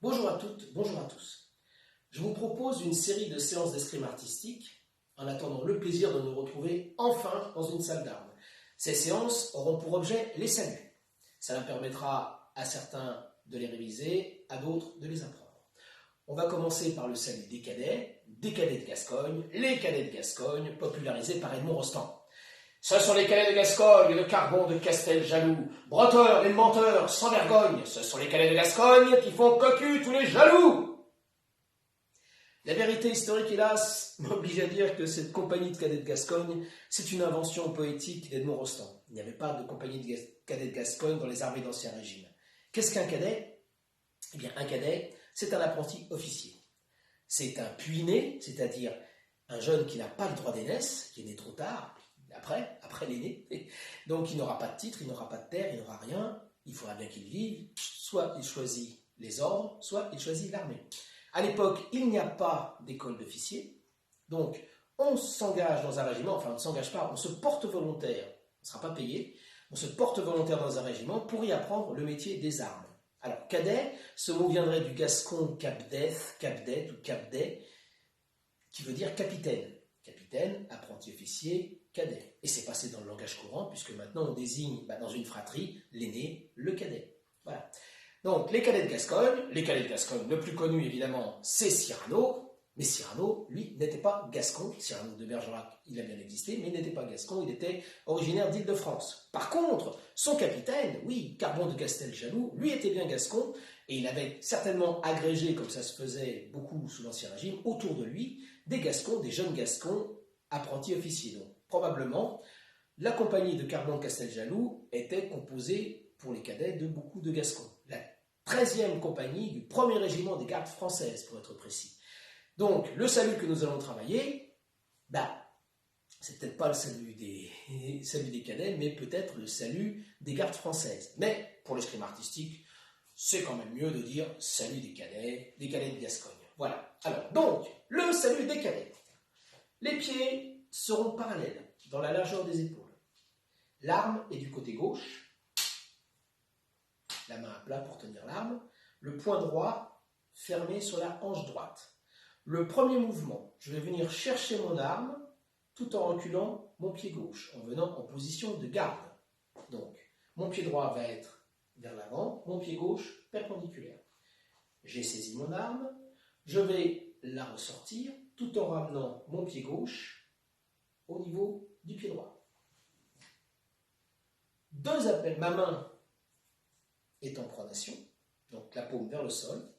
Bonjour à toutes, bonjour à tous. Je vous propose une série de séances d'escrime artistique en attendant le plaisir de nous retrouver enfin dans une salle d'armes. Ces séances auront pour objet les saluts. Cela permettra à certains de les réviser, à d'autres de les apprendre. On va commencer par le salut des cadets de Gascogne, les cadets de Gascogne, popularisés par Edmond Rostand. Ce sont les cadets de Gascogne, de Carbon, de Castel-Jaloux, breteurs et menteurs sans vergogne. Ce sont les cadets de Gascogne qui font cocu tous les jaloux. La vérité historique, hélas, m'oblige à dire que cette compagnie de cadets de Gascogne, c'est une invention poétique d'Edmond Rostand. Il n'y avait pas de compagnie de cadets de Gascogne dans les armées d'Ancien Régime. Qu'est-ce qu'un cadet ? Eh bien, un cadet, c'est un apprenti officier. C'est un puiné, c'est-à-dire un jeune qui n'a pas le droit d'aînesse, qui est né trop tard, après l'aîné. Donc il n'aura pas de titre, il n'aura pas de terre, il n'aura rien. Il faudra bien qu'il vive. Soit il choisit les ordres, soit il choisit l'armée. À l'époque, il n'y a pas d'école d'officier. Donc on s'engage dans un régiment, enfin on ne s'engage pas, on se porte volontaire. On ne sera pas payé. On se porte volontaire dans un régiment pour y apprendre le métier des armes. Alors cadet, ce mot viendrait du gascon capdet ou capdet, qui veut dire capitaine. Capitaine, apprenti officier, cadet. Et c'est passé dans le langage courant, puisque maintenant on désigne dans une fratrie l'aîné, le cadet. Voilà. Donc les cadets de Gascogne, le plus connu évidemment, c'est Cyrano, mais Cyrano, lui, n'était pas gascon. Cyrano de Bergerac, il a bien existé, mais il n'était pas gascon, il était originaire d'Île-de-France. Par contre, son capitaine, oui, Carbon de Castel-Jaloux, lui était bien gascon, et il avait certainement agrégé, comme ça se faisait beaucoup sous l'Ancien Régime, autour de lui, des gascons, des jeunes gascons, apprentis officiers. Donc, probablement, la compagnie de Carbon de Castel-Jaloux était composée, pour les cadets, de beaucoup de gascons. La 13e compagnie du 1er régiment des gardes françaises, pour être précis. Donc, le salut que nous allons travailler, c'est peut-être pas le salut des cadets, mais peut-être le salut des gardes françaises. Mais, pour l'escrime artistique, c'est quand même mieux de dire salut des cadets de Gascogne. Voilà. Alors, donc, le salut des cadets. Les pieds seront parallèles, dans la largeur des épaules. L'arme est du côté gauche, la main à plat pour tenir l'arme, le poing droit fermé sur la hanche droite. Le premier mouvement, je vais venir chercher mon arme tout en reculant mon pied gauche, en venant en position de garde. Donc, mon pied droit va être vers l'avant, mon pied gauche perpendiculaire. J'ai saisi mon arme, je vais la ressortir tout en ramenant mon pied gauche au niveau du pied droit. Deux appels, ma main est en pronation, donc la paume vers le sol.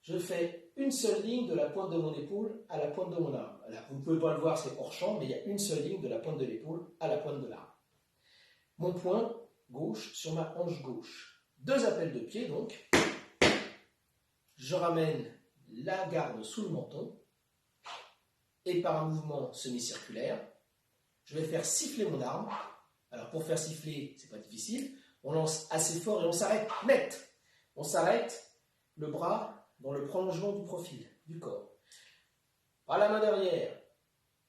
Je fais une seule ligne de la pointe de mon épaule à la pointe de mon arme. Là, vous ne pouvez pas le voir, c'est hors champ, mais il y a une seule ligne de la pointe de l'épaule à la pointe de l'arme. Mon poing gauche sur ma hanche gauche. Deux appels de pied, donc. Je ramène la garde sous le menton et par un mouvement semi-circulaire, je vais faire siffler mon arme. Alors pour faire siffler, c'est pas difficile, on lance assez fort et on s'arrête net. On s'arrête, le bras dans le prolongement du profil, du corps. Par la main derrière,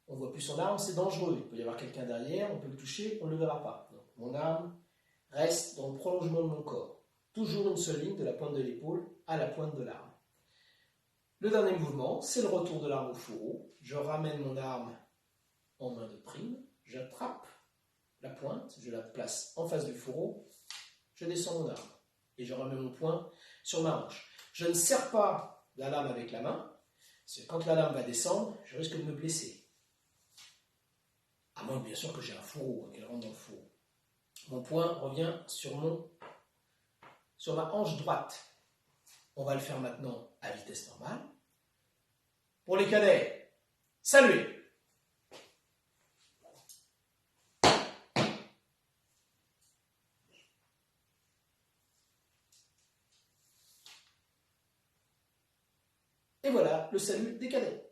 on ne voit plus son arme, c'est dangereux. Il peut y avoir quelqu'un derrière, on peut le toucher, on ne le verra pas. Donc, mon arme reste dans le prolongement de mon corps. Toujours une seule ligne de la pointe de l'épaule à la pointe de l'arme. Le dernier mouvement, c'est le retour de l'arme au fourreau. Je ramène mon arme en main de prime, j'attrape la pointe, je la place en face du fourreau, je descends mon arme et je ramène mon poing sur ma hanche. Je ne serre pas la lame avec la main, parce que quand la lame va descendre, je risque de me blesser. À moins bien sûr que j'ai un fourreau, qu'elle rentre dans le fourreau. Mon poing revient sur ma hanche droite. On va le faire maintenant à vitesse normale. Pour les cadets, saluez! Et voilà le salut des cadets.